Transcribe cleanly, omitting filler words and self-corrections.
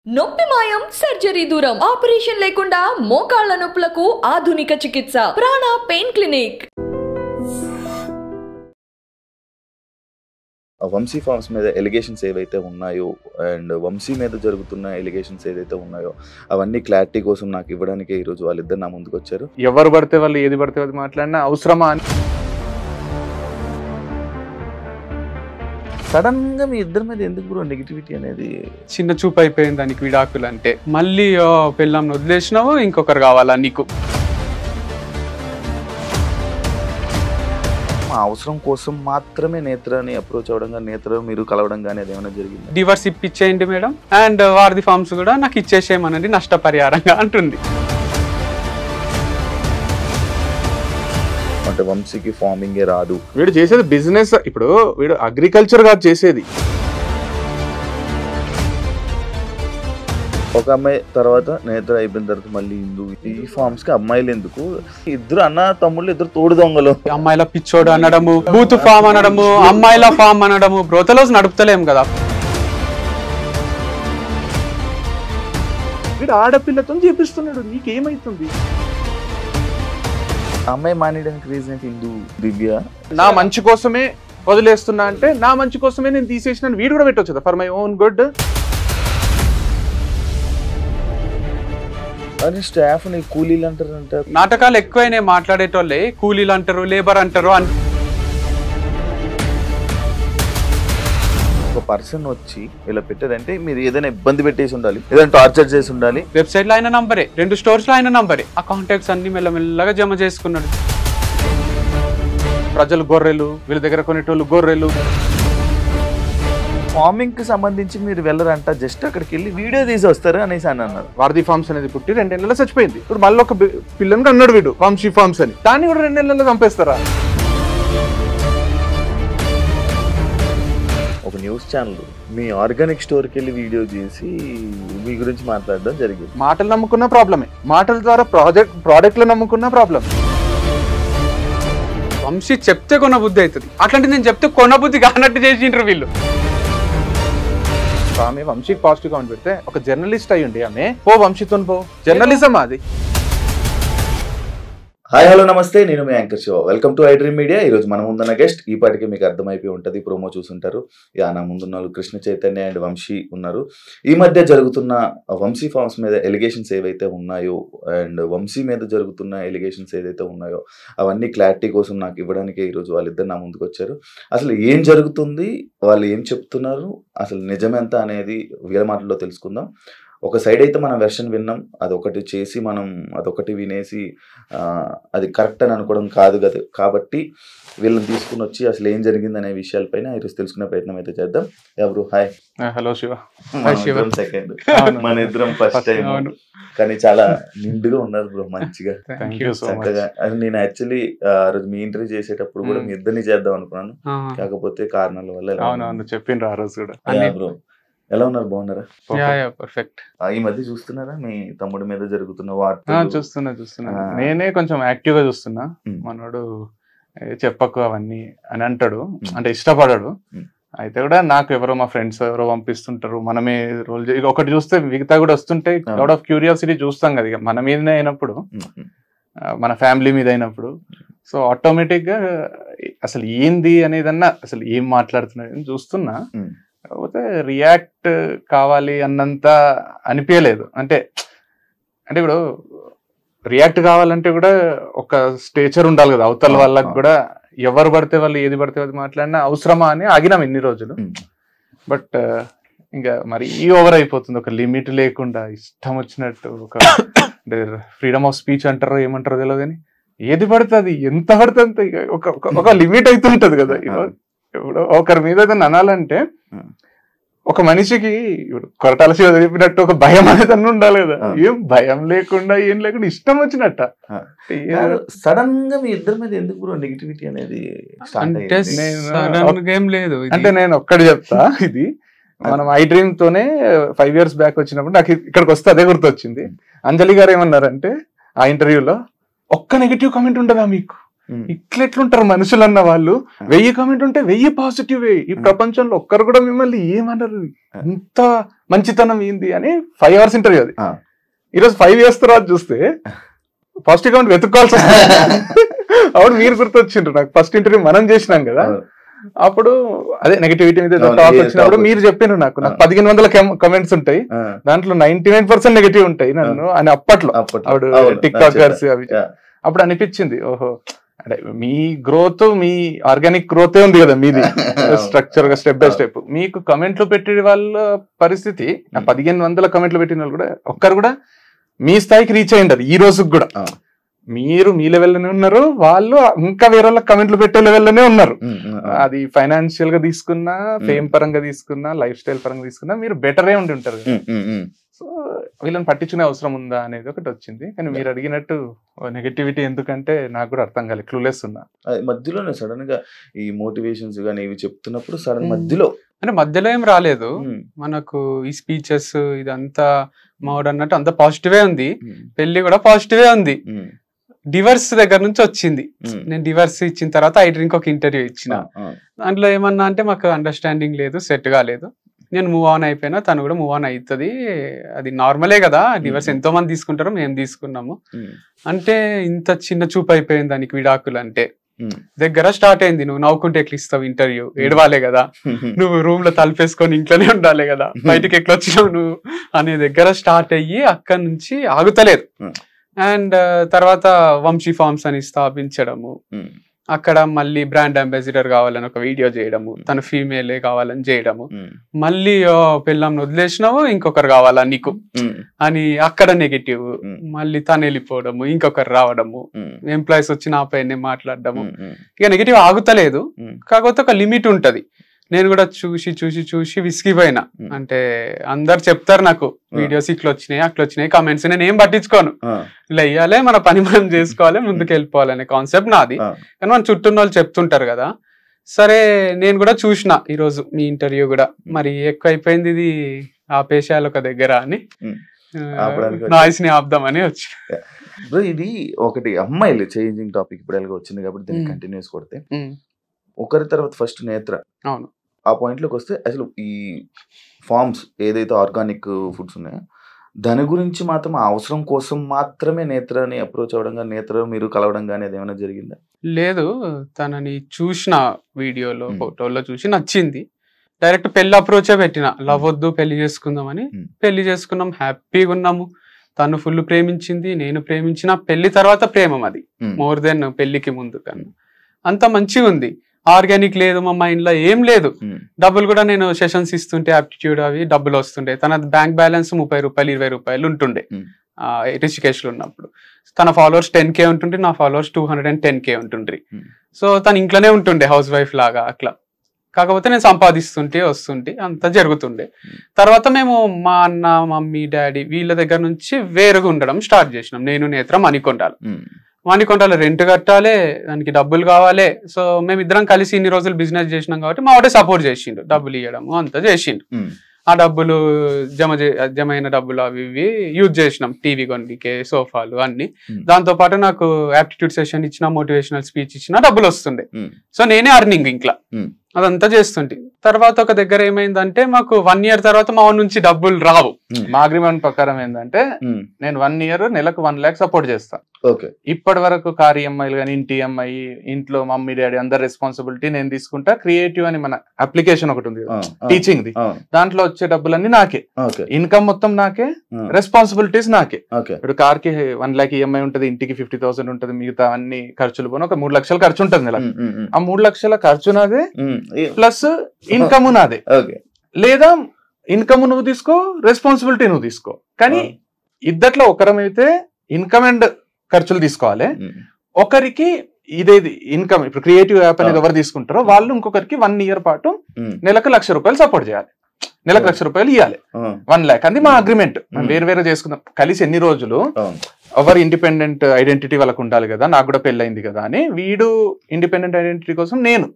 నొప్పి మాయం సర్జరీ దూరం ఆపరేషన్ లేకుండా మోకాళ్ల నొప్పులకు ఆధునిక చికిత్స ప్రాణ పెయిన్ క్లినిక్. వంశీ ఫార్మ్స్ మీద ఎలిగేషన్స్ ఏవైతే ఉన్నాయో అండ్ వంశీ మీద జరుగుతున్న ఎలిగేషన్స్ ఏదైతే ఉన్నాయో అవన్నీ క్లారిటీ కోసం నాకు ఇవ్వడానికి ఈరోజు వాళ్ళిద్దరు నా ముందుకు వచ్చారు. ఎవరు పడితే వాళ్ళు ఏది పడితే అది మాట్లాడినా అవసరమా అని సడన్ గా మీ ఇద్దరి మీద ఎందుకు బ్రో నెగిటివిటీ అనేది? చిన్న చూపు అయిపోయింది దానికి విడాకులు అంటే. మళ్ళీ పెళ్ళాంని వదిలేసినావు ఇంకొకరు కావాలా నీకు? మా అవసరం కోసం మాత్రమే నేత్రాన్ని అప్రోచ్ అవ్వడం కానీ నేత్ర మీరు కలవడం కానీ అది ఏమైనా జరిగింది? డివర్స్ ఇప్పించేయండి మేడం అండ్ వారిది ఫార్మ్స్ కూడా నాకు ఇచ్చేసేయమనండి నష్టపరిహారంగా అంటుంది. అంటే వంశీకి ఫార్మింగ్ రాదు, వీడు చేసేది బిజినెస్. ఇప్పుడు వీడు అగ్రికల్చర్ కాదు చేసేది. ఒక అమ్మాయి తర్వాత నేత్ర అయిపోయిన తర్వాత మళ్ళీ హిందూ. ఈ ఫార్మ్స్ కి అమ్మాయిలు ఎందుకు? ఇద్దరు అన్న తమ్ముళ్ళు ఇద్దరు తోడు దొంగలు. అమ్మాయిల పిచ్చోడు అనడము, బూత్ ఫామ్ అనడము, అమ్మాయిల ఫామ్ అనడము, బ్రోతలోస్ నడుపుతలేం కదా. వీడు ఆడపిల్లతో చేపిస్తున్నాడు, నీకేమైతుంది? అమ్మాయి మానేయడానికి రీజన్ హిందూ దివ్య నా మంచి కోసమే వదిలేస్తున్నా అంటే నా మంచి కోసమే నేను తీసేసిన వీడు కూడా పెట్టొచ్చు ఫర్ మై ఓన్ గుడ్. అని స్టాఫ్ ని కూలీలు అంటారంట. నాటకాలు ఎక్కువైనా మాట్లాడేటోళ్ళే కూలీలు అంటారు, లేబర్ అంటారు. ఒక పర్సన్ వచ్చి ఇలా పెట్టారంటే మీరు ఏదైనా ఇబ్బంది పెట్టేసి ఉండాలి, ఏదైనా టార్చర్ చేసి ఉండాలి. వెబ్సైట్ లో ఆయన నంబరే, 2 స్టోర్స్ లో ఆయన నంబరే. ఆ కాంటాక్ట్స్ అన్ని మెల్లమెల్లగా జమ చేసుకున్నాడు. ప్రజలు గొర్రెలు, వీళ్ళ దగ్గర కొనేటోళ్ళు గొర్రెలు. ఫార్మింగ్ కి సంబంధించి మీరు వెళ్ళరంట, జస్ట్ అక్కడికి వెళ్ళి వీడియో తీసి వస్తారు అనేసి అని అన్నారు. వారధి ఫార్మ్స్ అనేది పుట్టి 2 నెలల్లో చచ్చిపోయింది. ఇప్పుడు మళ్ళీ ఒక పిల్లని అన్నాడు వీడు వంశీ ఫార్మ్స్ అని, దాన్ని కూడా 2 నెలల్లో చంపేస్తారా? ఒక న్యూస్ ఛానల్ మీ ఆర్గానిక్ స్టోర్కి వెళ్ళి వీడియో చేసి మీ గురించి మాట్లాడడం జరిగింది. మాటలు నమ్ముకున్న ప్రాబ్లమే, మాటల ద్వారా ప్రోడక్ట్లు నమ్ముకున్న ప్రాబ్లం. వంశీ చెప్తే కొన బుద్ధి అవుతుంది, అట్లాంటి నేను చెప్తే కొన బుద్ధి కానట్టు చేసిండ్రు వీళ్ళు. ఆమె వంశీకి పాజిటివ్ కామెంట్ పెడితే ఒక జర్నలిస్ట్ అయ్యుండి ఆమె పో వంశీతో పో, జర్నలిజం అది. హాయ్ హలో నమస్తే, నేను మీ anchor Shiva. Welcome to I dream media. ఈరోజు మనం ముందున్న గెస్ట్ ఈ పాటికి మీకు అర్థమైపోయి ఉంటుంది, ప్రోమో చూసుంటారు. నా ముందున్న వాళ్ళు కృష్ణ చైతన్య అండ్ వంశీ ఉన్నారు. ఈ మధ్య జరుగుతున్న వంశీ ఫార్మ్స్ మీద ఎలిగేషన్స్ ఏవైతే ఉన్నాయో అండ్ వంశీ మీద జరుగుతున్న ఎలిగేషన్స్ ఏదైతే ఉన్నాయో అవన్నీ క్లారిటీ కోసం నాకు ఇవ్వడానికి ఈరోజు వాళ్ళిద్దరు నా ముందుకు వచ్చారు. అసలు ఏం జరుగుతుంది, వాళ్ళు ఏం చెప్తున్నారు, అసలు నిజమెంత అనేది వీళ్ళ మాటల్లో తెలుసుకుందాం. ఒక సైడ్ అయితే మనం వెర్షన్ విన్నాం, అదొకటి చేసి మనం అదొకటి వినేసి అది కరెక్ట్ అని అనుకోవడం కాదు కదా. కాబట్టి వీళ్ళని తీసుకుని వచ్చి అసలు ఏం జరిగింది అనే విషయాలపైన ఈరోజు తెలుసుకునే ప్రయత్నం అయితే చేద్దాం. ఎవరు? హాయ్. హలో శివ. సెకండ్ మన ఇద్దరం ఫస్ట్ టైం, కానీ చాలా నిండుగా ఉన్నారు బ్రో, మంచిగా చక్కగా. అది నేను యాక్చువల్లీ రోజు మీ ఇంటర్వ్యూ చేసేటప్పుడు కూడా మీ ఇద్దరిని చేద్దాం అనుకున్నాను, కాకపోతే కారణాల వల్ల చెప్పిండ్రు ఆ రోజు కూడా. బ్రో ఎలా ఉన్నారు? బాగున్నారా? పర్ఫెక్ట్. ఈ మధ్య చూస్తున్నారా మీ తమ్ముడి మీద జరుగుతున్న వార్తలు? చూస్తున్నా. నేనే కొంచెం యాక్టివ్ గా చూస్తున్నా. మనోడు చెప్పకు అవన్నీ అని అంటాడు, అంటే ఇష్టపడాడు. అయితే కూడా నాకు ఎవరో మా ఫ్రెండ్స్ ఎవరో పంపిస్తుంటారు, మనమే రోల్ ఒకటి చూస్తే మిగతా కూడా వస్తుంటే లాట్ ఆఫ్ క్యూరియాసిటీ చూస్తాం కదా. ఇక మన మీదనే అయినప్పుడు, మన ఫ్యామిలీ మీద అయినప్పుడు, సో ఆటోమేటిక్ గా అసలు ఏంది అనేదన్నా అసలు ఏం మాట్లాడుతున్నా చూస్తున్నా. కాకపోతే రియాక్ట్ కావాలి అన్నంత అనిపించలేదు. అంటే ఇప్పుడు రియాక్ట్ కావాలంటే కూడా ఒక స్టేచర్ ఉండాలి కదా అవతల వాళ్ళకి కూడా. ఎవరు పడితే వాళ్ళు ఏది పడితే అది మాట్లాడినా అవసరమా అని ఆగినాం ఇన్ని రోజులు. బట్ ఇంకా మరి ఈ ఓవర్ అయిపోతుంది, ఒక లిమిట్ లేకుండా ఇష్టం వచ్చినట్టు. ఒక అంటే ఫ్రీడమ్ ఆఫ్ స్పీచ్ అంటారో ఏమంటారో తెలియదు కానీ ఏది పడుతుంది ఎంత పడుతుంది ఒక లిమిట్ అయితే ఉంటది కదా. ఇప్పుడు ఒకరి మీద అనాలంటే ఒక మనిషికి కొరటాల శివ చెప్పినట్టు ఒక భయం అనేది అన్న ఉండాలి కదా. ఏం భయం లేకుండా ఏం లేకుండా ఇష్టం వచ్చినట్ట. సడన్ గా మీ ఇద్దరి మీద ఎందుకు నెగిటివిటీ అనేది? ఏం లేదు. అంటే నేను ఒక్కటి చెప్తా, ఇది మనం ఐ డ్రీమ్ తోనే 5 years బ్యాక్ వచ్చినప్పుడు నాకు ఇక్కడికి వస్తే అదే గుర్తొచ్చింది. అంజలి గారు ఏమన్నారంటే ఆ ఇంటర్వ్యూలో, ఒక్క నెగిటివ్ కామెంట్ ఉండదా మీకు? ఇట్లెట్లుంటారు మనుషులు అన్న వాళ్ళు. 1000 కామెంట్ ఉంటే 1000 పాజిటివ్. ఈ ప్రపంచంలో ఒక్కరు కూడా మిమ్మల్ని ఏమన్నారు, ఇంత మంచితనం ఏంది అని 5 hours ఇంటర్వ్యూ అది. ఈరోజు 5 years తర్వాత చూస్తే ఫస్ట్ అకౌంట్ వెతుక్కోవాల్సి వస్తుంది. అప్పుడు మీరు గుర్తొచ్చిండ్రు నాకు. ఫస్ట్ ఇంటర్వ్యూ మనం చేసినాం కదా, అప్పుడు అదే నెగటివిటీ మీద టాక్ వచ్చినప్పుడు మీరు చెప్పిండ్రు నాకు 1500 కమెంట్స్ ఉంటాయి, దాంట్లో 99% నెగటివ్ ఉంటాయి నన్ను అని అప్పట్లో. అప్పుడు టిక్ టాకర్స్ అవి అప్పుడు అనిపించింది, ఓహో అంటే మీ గ్రోత్, మీ ఆర్గానిక్ గ్రోతే ఉంది కదా మీది, స్ట్రక్చర్ గా స్టెప్ బై స్టెప్. మీకు కమెంట్లు పెట్టే వాళ్ళ పరిస్థితి 1500 కమెంట్లు పెట్టిన వాళ్ళు కూడా ఒక్కరు కూడా మీ స్థాయికి రీచ్ అయ్యింది ఈ రోజుకి కూడా. మీరు మీ లెవెల్లోనే ఉన్నారు, వాళ్ళు ఇంకా వేరే వాళ్ళకి కమెంట్లు పెట్టే లెవెల్లోనే ఉన్నారు. అది ఫైనాన్షియల్ గా తీసుకున్నా, ఫేమ్ పరంగా తీసుకున్నా, లైఫ్ స్టైల్ పరంగా తీసుకున్నా మీరు బెటరే ఉండి ఉంటారు. సో వీళ్ళని పట్టించుకునే అవసరం ఉందా అనేది ఒకటి వచ్చింది. కానీ మీరు అడిగినట్టు నెగటివిటీ ఎందుకంటే నాకు కూడా అర్థం కాలేదు, క్లూలెస్ ఉన్నా. మధ్యలోనే సడన్ గా ఈ మోటివేషన్స్ గానీ ఇవి చెప్తున్నప్పుడు సడన్ మధ్యలో అంటే మధ్యలో ఏం రాలేదు మనకు. ఈ స్పీచెస్ ఇదంతా మావాడు అన్నట్టు అంత పాజిటివే ఉంది, పెళ్లి కూడా పాజిటివే ఉంది. డివర్స్ దగ్గర నుంచి వచ్చింది. నేను డివర్స్ ఇచ్చిన తర్వాత ఐ డ్రింక్ ఒక ఇంటర్వ్యూ ఇచ్చిన. దాంట్లో ఏమన్నా అంటే మాకు అండర్స్టాండింగ్ లేదు, సెట్ కాలేదు, నేను మూవ్ ఆన్ అయిపోయినా, తను కూడా మూవ్ ఆన్ అవుతుంది, అది నార్మలే కదా, డివర్స్ ఎంతో మంది తీసుకుంటారు, మేము తీసుకున్నాము అంటే ఇంత చిన్న చూపు అయిపోయింది దానికి విడాకులు అంటే. దగ్గర స్టార్ట్ అయింది, నువ్వు నవ్వుకుంటే ఎట్లా ఇస్తావు ఇంటర్వ్యూ, ఏడవాలే కదా, నువ్వు రూమ్ లో తలుపేసుకొని ఇంట్లోనే ఉండాలి కదా, బయటకి ఎట్లా వచ్చినావు నువ్వు అనే దగ్గర స్టార్ట్ అయ్యి అక్కడి నుంచి ఆగుతలేదు. అండ్ తర్వాత వంశీ ఫార్మ్స్ అని స్థాపించడము, అక్కడ మళ్ళీ బ్రాండ్ అంబాసిడర్ కావాలని ఒక వీడియో చేయడము, తన ఫీమేలే కావాలని చేయడము, మళ్ళీ పిల్లంని వదిలేసినావు ఇంకొకరు కావాలా నీకు అని అక్కడ నెగటివ్, మళ్ళీ తను వెళ్ళిపోవడము, ఇంకొకరు రావడము, ఎంప్లాయీస్ వచ్చి నా పైన మాట్లాడడము. ఇక నెగటివ్ ఆగుతలేదు. కాకపోతే ఒక లిమిట్ ఉంటది. నేను కూడా చూసి చూసి చూసి విసిగిపోయినా. అంటే అందరు చెప్తారు నాకు వీడియోస్ ఇట్లా వచ్చినాయి అట్లా వచ్చినాయి కామెంట్స్, నేను ఏం పట్టించుకోను, ఇలా ఇయ్యాలి, మన పని మనం చేసుకోవాలి, ముందుకు వెళ్ళిపోవాలనే కాన్సెప్ట్ నాది. కానీ మన చుట్టూ వాళ్ళు చెప్తుంటారు కదా. సరే నేను కూడా చూసిన ఈరోజు మీ ఇంటర్వ్యూ కూడా, మరి ఎక్కువ అయిపోయింది ఇది ఆపేశాలు ఒక దగ్గర అని నాయిస్ ని ఆపుదామని వచ్చి. ఇది ఒకటి అమ్మాయిలు చేంజింగ్ టాపిక్ ఇప్పుడు ఎలాగో వచ్చింది కాబట్టి దీన్ని కంటిన్యూస్ కొడితే, ఒకరి తర్వాత ఫస్ట్ నేత్ర, అవును ఆ పాయింట్ లోకి వస్తే అసలు ఈ ఫార్మ్స్ ఏదైతే ఆర్గానిక్ ఫుడ్స్ ఉన్నాయో దాని గురించి మాత్రం అవసరం కోసం మాత్రమే నేత్రని అప్రోచ్ అవ్వడం కానీ, నేత్ర మీరు కలవడం కానీ అది ఏమైనా జరిగిందా? లేదు, తనని చూసిన వీడియోలో ఫోటోల్లో చూసి నచ్చింది. డైరెక్ట్ పెళ్లి అప్రోచే పెట్టిన, లవ్ వద్దు పెళ్లి చేసుకుందామని. పెళ్లి చేసుకున్నాం, హ్యాపీగా ఉన్నాము. తను ఫుల్ ప్రేమించింది, నేను ప్రేమించిన. పెళ్లి తర్వాత ప్రేమం అది మోర్ దెన్ పెళ్లికి ముందు కన్నా. అంత మంచిగా ఉంది. ఆర్గానిక్ లేదు మా మైండ్ లో, ఏం లేదు. డబ్బులు కూడా నేను సెషన్స్ ఇస్తుంటే ఆప్టిట్యూడ్ అవి డబ్బులు వస్తుండే. తన బ్యాంక్ బ్యాలెన్స్ 30 రూపాయలు 20 రూపాయలు ఉంటుండే రిషికేష్ లో ఉన్నప్పుడు. తన ఫాలోవర్స్ 10K ఉంటుండే, నా ఫాలోవర్స్ 210K ఉంటుండ్రి. సో తను ఇంట్లోనే ఉంటుండే హౌస్ వైఫ్ లాగా అట్లా. కాకపోతే నేను సంపాదిస్తుంటే వస్తుంటే అంతా జరుగుతుండే. తర్వాత మేము మా అన్న మమ్మీ డాడీ వీళ్ళ దగ్గర నుంచి వేరుగా ఉండడం స్టార్ట్ చేసినాం. నేను నేత్ర మణికొండలో రెంట్ కట్టాలి, దానికి డబ్బులు కావాలి. సో మేమిద్దరం కలిసి ఇన్ని రోజులు బిజినెస్ చేసినాం కాబట్టి మా వాడే సపోర్ట్ చేసిండు, డబ్బులు ఇవ్వడము అంతా చేసిండు. ఆ డబ్బులు జమైన డబ్బులు అవి ఇవి యూజ్ చేసినాం, టీవీ కొన్నికే, సోఫాలు అన్ని. దాంతో పాటు నాకు యాప్టిట్యూడ్ సెషన్ ఇచ్చిన, మోటివేషనల్ స్పీచ్ ఇచ్చిన డబ్బులు వస్తుండే. సో నేనే అర్నింగ్ ఇంట్లో అదంతా చేస్తుంటే. తర్వాత ఒక దగ్గర ఏమైందంటే మాకు 1 year తర్వాత మా నుంచి డబ్బులు రావు. మా అగ్రిమెంట్ ప్రకారం ఏంటంటే నేను 1 year నెలకు 1 lakh సపోర్ట్ చేస్తా. ఇప్పటి వరకు కార్ ఈఎంఐలు కానీ, ఇంటి ఈఎంఐ, ఇంట్లో మమ్మీ డాడీ అందరు రెస్పాన్సిబిలిటీ నేను తీసుకుంటా. క్రియేటివ్ అని మన అప్లికేషన్ ఒకటి ఉంది టీచింగ్ ది, దాంట్లో వచ్చే డబ్బులన్నీ నాకే, ఇన్కమ్ మొత్తం నాకే, రెస్పాన్సిబిలిటీస్ నాకే. ఇప్పుడు కార్ కి 1 lakh ఈఎంఐ ఉంటది, ఇంటికి 50,000 ఉంటది, మిగతా అన్ని ఖర్చులు పోను ఒక 3 లక్షల ఖర్చు ఉంటది నెలకు. ఆ 3 లక్షల ఖర్చు నాదే ప్లస్ ఇన్కమ్ నాదే. లేదా ఇన్కమ్ నువ్వు తీసుకో, రెస్పాన్సిబిలిటీ నువ్వు తీసుకో. కానీ ఇద్దట్లో ఒకరమైతే ఇన్కమ్ అండ్ ఖర్చులు తీసుకోవాలి, ఒకరికి ఇదేది ఇన్కమ్. ఇప్పుడు క్రియేటివ్ యాప్ అనేది ఎవరు తీసుకుంటారో వాళ్ళు ఇంకొకరికి 1 year పాటు నెలకు 1,00,000 రూపాయలు సపోర్ట్ చేయాలి, నెలకు 1,00,000 రూపాయలు ఇవ్వాలి, 1 lakh. అది మా అగ్రిమెంట్. వేరు వేరే చేసుకుందాం, కలిసి ఎన్ని రోజులు ఎవరు ఇండిపెండెంట్ ఐడెంటిటీ వాళ్ళకు ఉండాలి కదా. నాకు కూడా పెళ్ళైంది కదా అని వీడు ఇండిపెండెంట్ ఐడెంటిటీ కోసం నేను